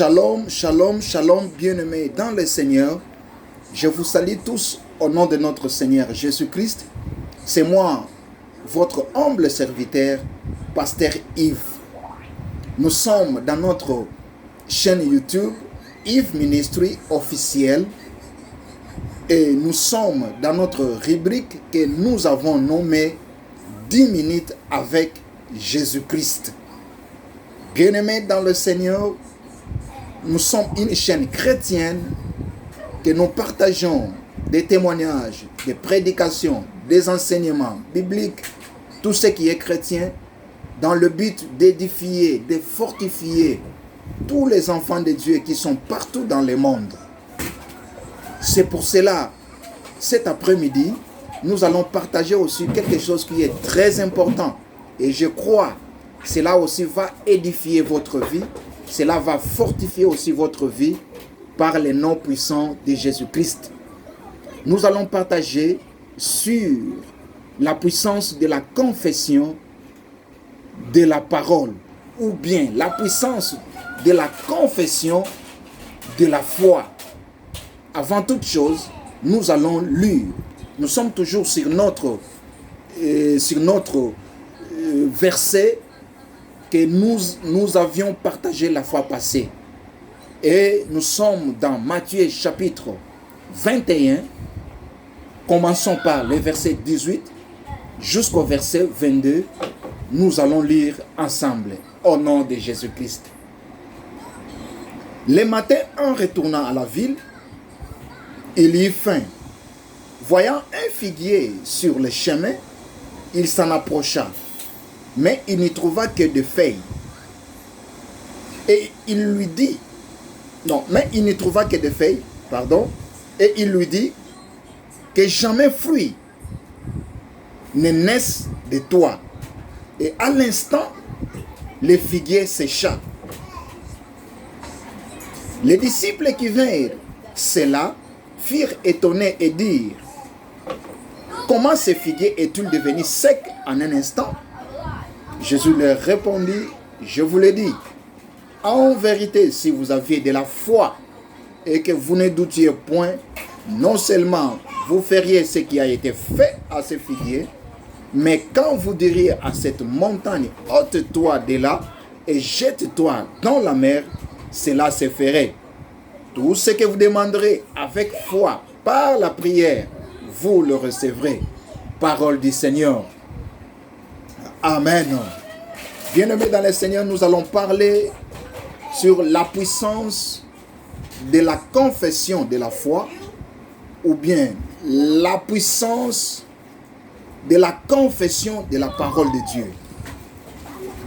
Shalom, shalom, shalom, bien-aimés dans le Seigneur. Je vous salue tous au nom de notre Seigneur Jésus-Christ. C'est moi, votre humble serviteur, Pasteur Yves. Nous sommes dans notre chaîne YouTube, Yves Ministry officiel. Et nous sommes dans notre rubrique que nous avons nommée 10 minutes avec Jésus-Christ. Bien-aimés dans le Seigneur, nous sommes une chaîne chrétienne que nous partageons des témoignages, des prédications, des enseignements bibliques, tout ce qui est chrétien, dans le but d'édifier, de fortifier tous les enfants de Dieu qui sont partout dans le monde. C'est pour cela, cet après-midi, nous allons partager aussi quelque chose qui est très important. Et je crois que cela aussi va édifier votre vie. Cela va fortifier aussi votre vie par le nom puissant de Jésus-Christ. Nous allons partager sur la puissance de la confession de la parole, ou bien la puissance de la confession de la foi. Avant toute chose, nous allons lire. Nous sommes toujours sur notre verset que nous avions partagé la fois passée. Et nous sommes dans Matthieu chapitre 21. Commençons par le verset 18 jusqu'au verset 22. Nous allons lire ensemble au nom de Jésus-Christ. Le matin, en retournant à la ville, il y eut faim. Voyant un figuier sur le chemin, il s'en approcha, mais il n'y trouva que des feuilles. Et il lui dit, et il lui dit, que jamais fruit ne naisse de toi. Et à l'instant, le figuier sécha. Les disciples qui vinrent, ceux-là, firent étonnés et dirent, comment ce figuier est-il devenu sec en un instant? Jésus leur répondit, je vous le dis, en vérité, si vous aviez de la foi et que vous ne doutiez point, non seulement vous feriez ce qui a été fait à ce figuier, mais quand vous diriez à cette montagne, ôte-toi de là et jette-toi dans la mer, cela se ferait. Tout ce que vous demanderez avec foi par la prière, vous le recevrez. Parole du Seigneur. Amen. Bien-aimés dans le Seigneur, nous allons parler sur la puissance de la confession de la foi, ou bien la puissance de la confession de la parole de Dieu.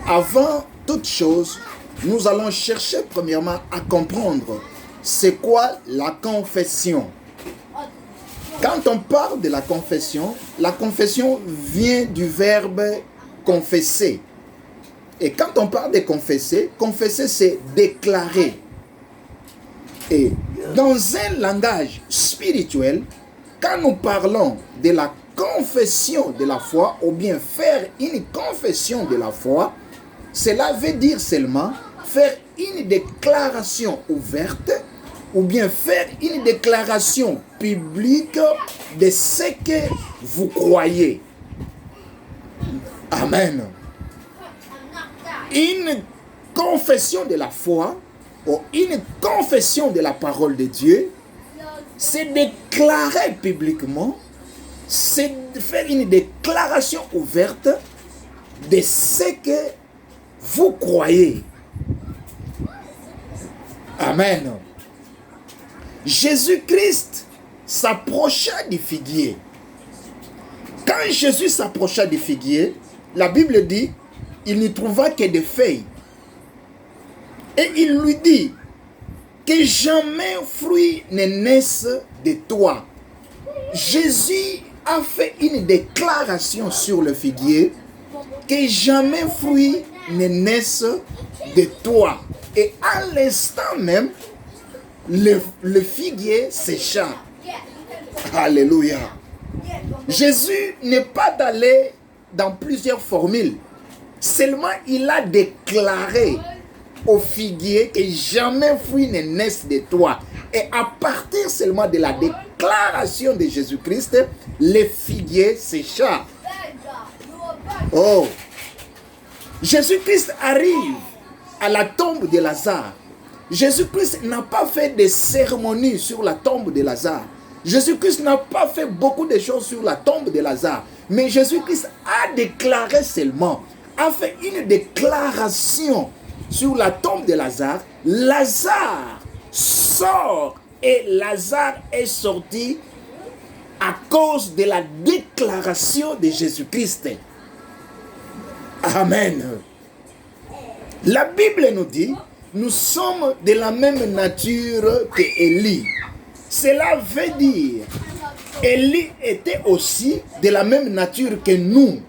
Avant toute chose, nous allons chercher premièrement à comprendre c'est quoi la confession. Quand on parle de la confession vient du verbe confesser. Et quand on parle de confesser c'est déclarer. Et dans un langage spirituel, quand nous parlons de la confession de la foi, ou bien faire une confession de la foi, cela veut dire seulement faire une déclaration ouverte, ou bien faire une déclaration publique de ce que vous croyez. Amen. Une confession de la foi ou une confession de la parole de Dieu, c'est déclarer publiquement, c'est faire une déclaration ouverte de ce que vous croyez. Amen. Jésus-Christ s'approcha du figuier. Quand Jésus s'approcha du figuier, la Bible dit, il n'y trouva que des feuilles. Et il lui dit, que jamais fruit ne naisse de toi. Jésus a fait une déclaration sur le figuier, que jamais fruit ne naisse de toi. Et à l'instant même, le figuier sécha. Alléluia. Jésus n'est pas allé dans plusieurs formules. Seulement, il a déclaré au figuier que jamais fruit ne naisse de toi. Et à partir seulement de la déclaration de Jésus-Christ, le figuier sécha. Oh! Jésus-Christ arrive à la tombe de Lazare. Jésus-Christ n'a pas fait de cérémonie sur la tombe de Lazare. Jésus-Christ n'a pas fait beaucoup de choses sur la tombe de Lazare. Mais Jésus-Christ a déclaré seulement, a fait une déclaration sur la tombe de Lazare. Lazare sort et Lazare est sorti à cause de la déclaration de Jésus-Christ. Amen. La Bible nous dit, nous sommes de la même nature que Élie. Cela veut dire, Élie était aussi de la même nature que nous.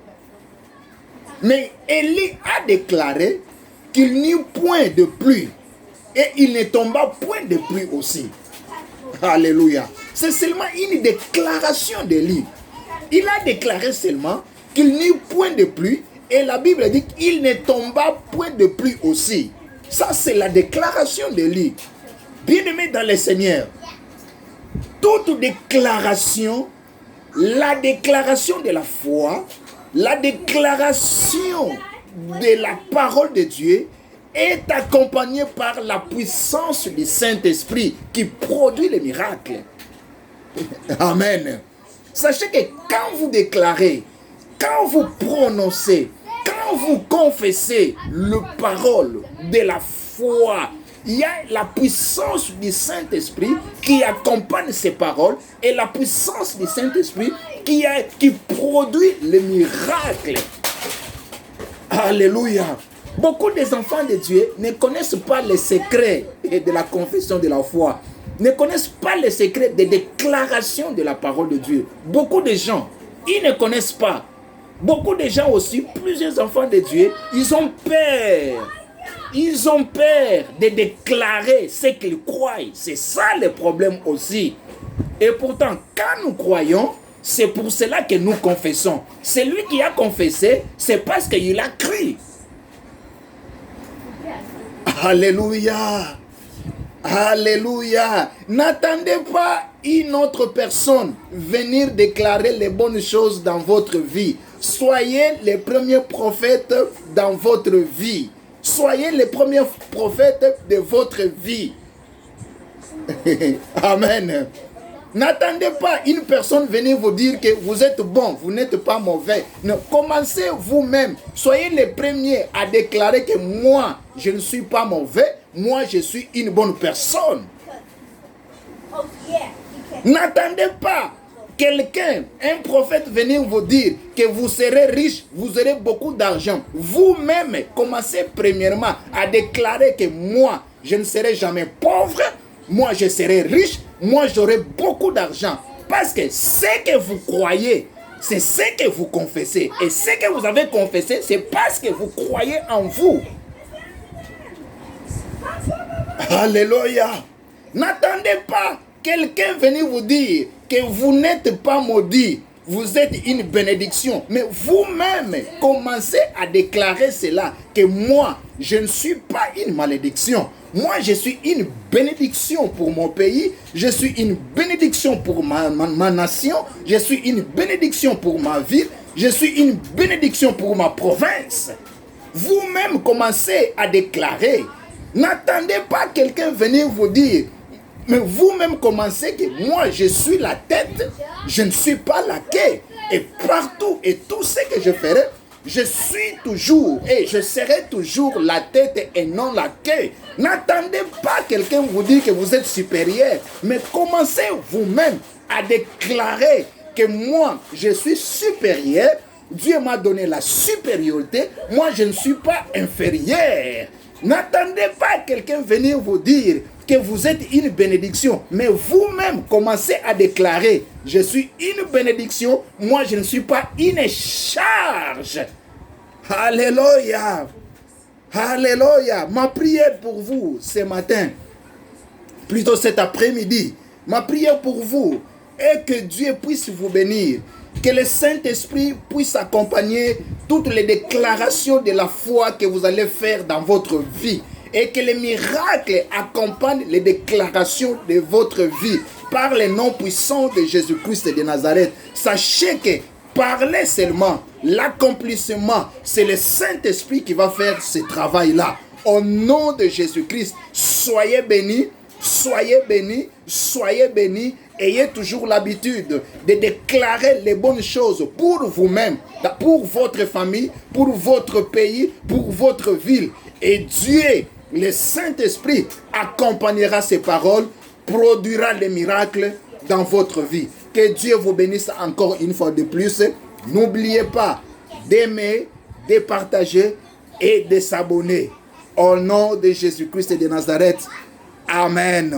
Mais Élie a déclaré qu'il n'y eut point de pluie. Et il ne tomba point de pluie aussi. Alléluia. C'est seulement une déclaration d'Élie. Il a déclaré seulement qu'il n'y eut point de pluie. Et la Bible dit qu'il ne tomba point de pluie aussi. Ça, c'est la déclaration d'Élie. Bien-aimé dans le Seigneur, toute déclaration, la déclaration de la foi, la déclaration de la parole de Dieu est accompagnée par la puissance du Saint-Esprit qui produit les miracles. Amen. Sachez que quand vous déclarez, quand vous prononcez, quand vous confessez la parole de la foi, il y a la puissance du Saint-Esprit qui accompagne ces paroles et la puissance du Saint-Esprit qui produit les miracles. Alléluia. Beaucoup des enfants de Dieu ne connaissent pas les secrets de la confession de la foi, ne connaissent pas les secrets des déclarations de la parole de Dieu. Beaucoup de gens, ils ne connaissent pas. Beaucoup de gens aussi, plusieurs enfants de Dieu, ils ont peur. Ils ont peur de déclarer ce qu'ils croient. C'est ça le problème aussi. Et pourtant, quand nous croyons, c'est pour cela que nous confessons. Celui qui a confessé, c'est parce qu'il a cru. Alléluia. Alléluia. N'attendez pas une autre personne venir déclarer les bonnes choses dans votre vie. Soyez les premiers prophètes dans votre vie. Soyez les premiers prophètes de votre vie. Amen. N'attendez pas une personne venir vous dire que vous êtes bon, vous n'êtes pas mauvais. Non, commencez vous-même. Soyez les premiers à déclarer que moi, je ne suis pas mauvais. Moi, je suis une bonne personne. N'attendez pas quelqu'un, un prophète venir vous dire que vous serez riche, vous aurez beaucoup d'argent. Vous-même, commencez premièrement à déclarer que moi, je ne serai jamais pauvre. Moi, je serai riche. Moi, j'aurai beaucoup d'argent. Parce que ce que vous croyez, c'est ce que vous confessez. Et ce que vous avez confessé, c'est parce que vous croyez en vous. Alléluia. N'attendez pas quelqu'un venir vous dire que vous n'êtes pas maudit. Vous êtes une bénédiction. Mais vous-même, commencez à déclarer cela. Que moi, je ne suis pas une malédiction. Moi, je suis une bénédiction pour mon pays. Je suis une bénédiction pour ma nation. Je suis une bénédiction pour ma ville. Je suis une bénédiction pour ma province. Vous-même, commencez à déclarer. N'attendez pas quelqu'un venir vous dire. Mais vous-même commencez que moi, je suis la tête. Je ne suis pas la queue. Et partout et tout ce que je ferai, je suis toujours et je serai toujours la tête et non la queue. N'attendez pas quelqu'un vous dire que vous êtes supérieur, mais commencez vous-même à déclarer que moi, je suis supérieur. Dieu m'a donné la supériorité. Moi, je ne suis pas inférieur. N'attendez pas quelqu'un venir vous dire que vous êtes une bénédiction, mais vous-même commencez à déclarer, je suis une bénédiction, moi je ne suis pas une charge. Alléluia. Alléluia. Ma prière pour vous ce matin, plutôt cet après-midi, ma prière pour vous est que Dieu puisse vous bénir, que le Saint-Esprit puisse accompagner toutes les déclarations de la foi que vous allez faire dans votre vie. et que les miracles accompagnent les déclarations de votre vie par les noms puissants de Jésus-Christ de Nazareth. Sachez que parler seulement, l'accomplissement, c'est le Saint-Esprit qui va faire ce travail-là. Au nom de Jésus-Christ, soyez bénis, soyez bénis, soyez bénis. Ayez toujours l'habitude de déclarer les bonnes choses pour vous-même, pour votre famille, pour votre pays, pour votre ville. Et Dieu, le Saint-Esprit, accompagnera ces paroles, produira les miracles dans votre vie. Que Dieu vous bénisse encore une fois de plus. N'oubliez pas d'aimer, de partager et de s'abonner. Au nom de Jésus-Christ de Nazareth. Amen.